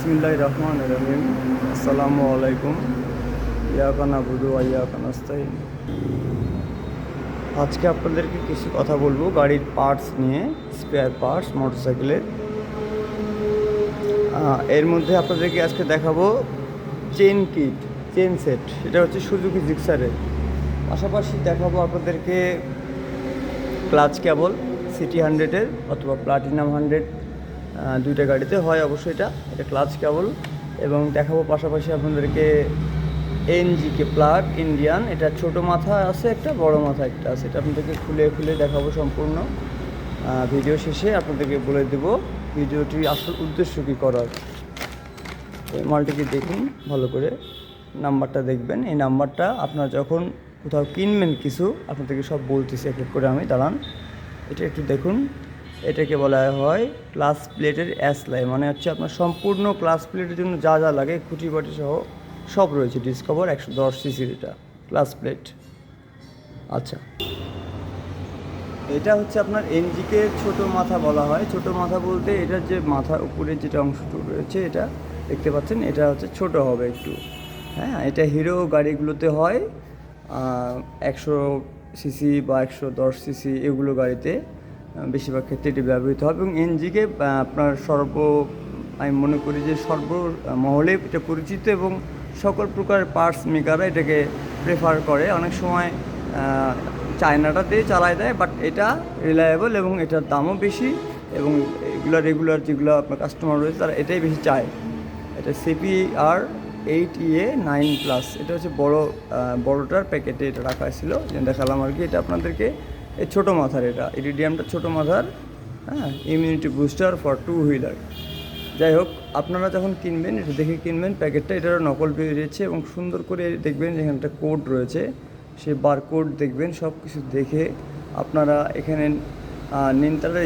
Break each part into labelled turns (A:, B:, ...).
A: বিসমিল্লাহির রহমানির রহিম। আসসালামু আলাইকুম। ইয়াকা নাবুদু ওয়া ইয়াকা নাস্তাইন। আজকে আপনাদেরকে কিছু কথা বলবো গাড়ির পার্টস নিয়ে, স্পেয়ার পার্টস মোটরসাইকেলের। এর মধ্যে আপনাদেরকে আজকে দেখাবো চেন কিট, চেন সেট। এটা হচ্ছে সুজুকি জিক্সারের। পাশাপাশি দেখাবো আপনাদেরকে ক্লাচ কেবল সিটি 100-এর অথবা প্লাটিনাম 100, দুইটা গাড়িতে হয় অবশ্যই। এটা ক্লাচ কেবল। এবং দেখাবো পাশাপাশি আপনাদেরকে এনজিকে প্লাগ ইন্ডিয়ান। এটা ছোট মাথা আছে একটা, বড় মাথা একটা আছে। এটা আপনাদেরকে খুলে খুলে দেখাবো সম্পূর্ণ। ভিডিও শেষে আপনাদেরকে বলে দেব ভিডিওটির আসল উদ্দেশ্য কী করার। এই মালটিকে দেখুন ভালো করে, নাম্বারটা দেখবেন। এই নাম্বারটা আপনারা যখন কোথাও কিনবেন কিছু, আপনাদেরকে সব বলতেছি এক এক করে আমি, দাঁড়ান। এটা একটু দেখুন। এটাকে বলা হয় ক্লাস প্লেটের অ্যাসলাই, মানে হচ্ছে আপনার সম্পূর্ণ ক্লাস প্লেটের জন্য যা যা লাগে খুঁটিবাটি সহ সব রয়েছে। ডিসকভার 110 সিসির এটা ক্লাস প্লেট। আচ্ছা, এটা হচ্ছে আপনার এনজিকে ছোট মাথা বলা হয়। ছোট মাথা বলতে এটার যে মাথার উপরে যেটা অংশটুকু রয়েছে, এটা দেখতে পাচ্ছেন, এটা হচ্ছে ছোট হবে একটু। হ্যাঁ, এটা হিরো গাড়িগুলোতে হয় 100 সিসি বা 110 সিসি, এগুলো গাড়িতে বেশিরভাগ ক্ষেত্রে এটি ব্যবহৃত হয়। এবং এনজিকে আপনার আমি মনে করি যে সর্বমহলে এটা পরিচিত, এবং সকল প্রকার পার্টস মেকাররা এটাকে প্রেফার করে। অনেক সময় চায়নাটাতে চালায় দেয়, বাট এটা রিলায়েবল এবং এটার দামও বেশি। এবং এগুলো রেগুলার যেগুলো আপনার কাস্টমার রয়েছে তারা এটাই বেশি চায়। এটা CPR 8EA9+। এটা হচ্ছে বড়োটার প্যাকেটে এটা রাখা ছিল, যে দেখালাম আর কি। এটা আপনাদেরকে এই ছোটো মাথার, এটা ইরিডিয়ামটা ছোটো মাথার। হ্যাঁ, ইমিউনিটি বুস্টার ফর 2 হুইলার। যাই হোক, আপনারা যখন কিনবেন এটা দেখে কিনবেন। প্যাকেটটা এটারও নকল বেরিয়েছে, এবং সুন্দর করে দেখবেন যেখানে একটা কোড রয়েছে, সেই বারকোড দেখবেন। সব কিছু দেখে আপনারা এখানে নিনতারা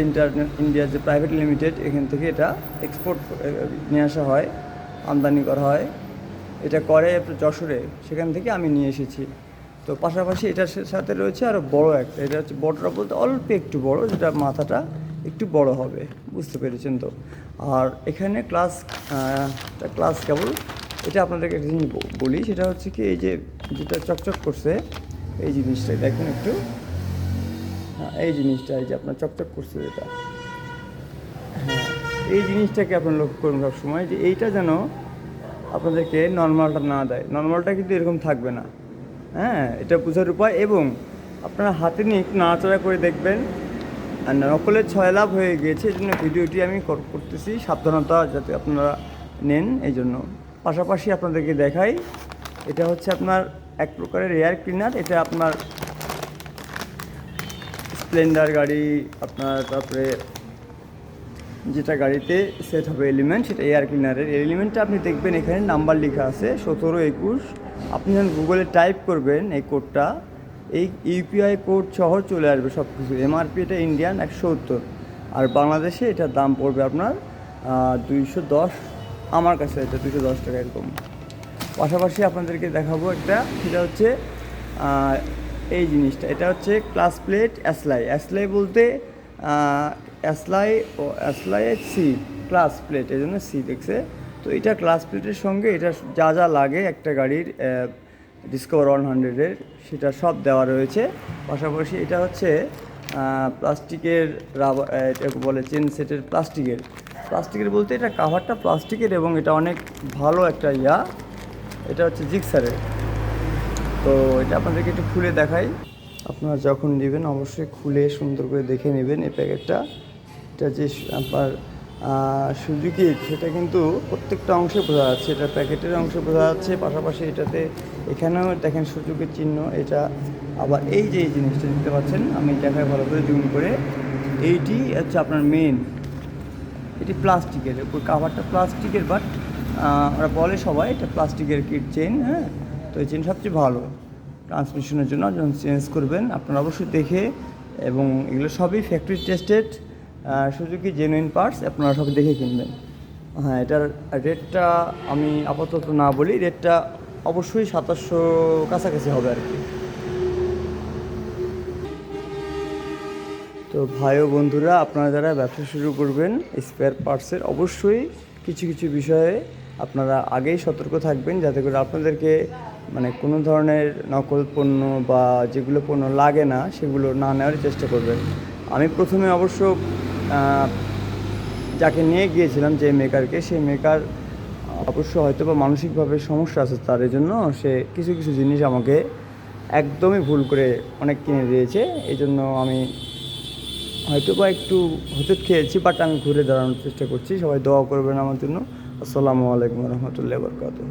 A: ইন্ডিয়ার যে প্রাইভেট লিমিটেড, এখান থেকে এটা এক্সপোর্ট নিয়ে আসা হয়, আমদানি করা হয়। এটা করে যশোরে, সেখান থেকে আমি নিয়ে এসেছি। তো পাশাপাশি এটার সাথে রয়েছে আরও বড় একটা। এটা হচ্ছে বড়টা বলতে অল্প একটু বড়, যেটা মাথাটা একটু বড় হবে, বুঝতে পেরেছেন তো। আর এখানে ক্লাস কেবল। এটা আপনাদেরকে একটা জিনিস বলি, সেটা হচ্ছে কি, এই যে যেটা চকচক করছে এই জিনিসটা দেখুন একটু। হ্যাঁ, এই জিনিসটা, এই যে আপনার চকচক করছে যেটা, হ্যাঁ, এই জিনিসটাকে আপনার লক্ষ্য করুন সবসময়, যে এইটা যেন আপনাদেরকে নর্মালটা না দেয়। নর্মালটা কিন্তু এরকম থাকবে না। হ্যাঁ, এটা বোঝার উপায়। এবং আপনারা হাতে নিয়ে একটু নাড়াচাড়া করে দেখবেন। আর নকলের 6 লাভ হয়ে গিয়েছে, এই জন্য ভিডিওটি আমি করতেছি, সাবধানতা যাতে আপনারা নেন এই জন্য। পাশাপাশি আপনাদেরকে দেখাই, এটা হচ্ছে আপনার এক প্রকারের এয়ার ক্লিনার। এটা আপনার স্প্লেন্ডার গাড়ি, আপনার তারপরে যেটা গাড়িতে সেট হবে এলিমেন্ট, সেটা এয়ার ক্লিনারের এলিমেন্টটা আপনি দেখবেন এখানে নাম্বার লেখা আছে 1721। আপনি যখন গুগলে টাইপ করবেন এই কোডটা, এই ইউপিআই কোড সহ চলে আসবে সব কিছু। MRP এটা ইন্ডিয়ান 170, আর বাংলাদেশে এটার দাম পড়বে আপনার 210। আমার কাছে এটা 210 টাকা এরকম। পাশাপাশি আপনাদেরকে দেখাবো একটা, সেটা হচ্ছে এই জিনিসটা। এটা হচ্ছে ক্লাস প্লেট অ্যাসলাই বলতে অ্যাসলাই সি, ক্লাস প্লেট, এই জন্য সি দেখছে। তো এটা ক্লাস প্লেটের সঙ্গে এটা যা যা লাগে একটা গাড়ির ডিসকভার 100-এর, সেটা সব দেওয়া রয়েছে। পাশাপাশি এটা হচ্ছে প্লাস্টিকের রাবার, এটাকে বলে চেন সেটের প্লাস্টিকের বলতে এটা কাভারটা প্লাস্টিকের, এবং এটা অনেক ভালো একটা এটা হচ্ছে জিক্সারের। তো এটা আপনাদেরকে একটু খুলে দেখাই। আপনারা যখন নেবেন অবশ্যই খুলে সুন্দর করে দেখে নেবেন এই প্যাকেটটা। এটা যে আপনার সুজুকির, সেটা কিন্তু প্রত্যেকটা অংশে বোঝা যাচ্ছে, এটা প্যাকেটের অংশে বোঝা যাচ্ছে। পাশাপাশি এখানেও দেখেন সুজুকির চিহ্ন। এটা আবার এই যে এই জিনিসটা দেখতে পাচ্ছেন, আমি দেখাই ভালো করে জুম করে। এইটি হচ্ছে আপনার মেন, এটি প্লাস্টিকের, কাভারটা প্লাস্টিকের, বাট ওরা বলে সবাই এটা প্লাস্টিকের কিট চেন। হ্যাঁ, তো এই চেন সবচেয়ে ভালো ট্রান্সমিশনের জন্য। যখন চেঞ্জ করবেন আপনারা অবশ্যই দেখে, এবং এগুলো সবই factory tested Suzuki genuine parts, আপনারা সব দেখে কিনবেন। হ্যাঁ, এটার রেটটা আমি আপাতত না বলি, রেটটা অবশ্যই 2700 কাছাকাছি হবে আর কি। তো ভাই ও বন্ধুরা, আপনারা যারা ব্যবসা শুরু করবেন স্পেয়ার পার্টসের, অবশ্যই কিছু কিছু বিষয়ে আপনারা আগেই সতর্ক থাকবেন, যাতে করে আপনাদেরকে মানে কোনো ধরনের নকল পণ্য বা যেগুলো পণ্য লাগে না সেগুলো না নেওয়ার চেষ্টা করবেন। আমি প্রথমে অবশ্য যাকে নিয়ে গিয়েছিলাম, যে মেকারকে, সেই মেকার অবশ্য হয়তো বা মানসিকভাবে সমস্যা আছে তার, এই জন্য সে কিছু কিছু জিনিস আমাকে একদমই ভুল করে অনেক কিনে দিয়েছে। এই জন্য আমি হয়তো বা একটু হোঁচট খেয়েছি, বাট আমি ঘুরে দাঁড়ানোর চেষ্টা করছি। সবাই দোয়া করবেন আমার জন্য। আসসালামু আলাইকুম রহমতুল্লাহ বরকাতুহ।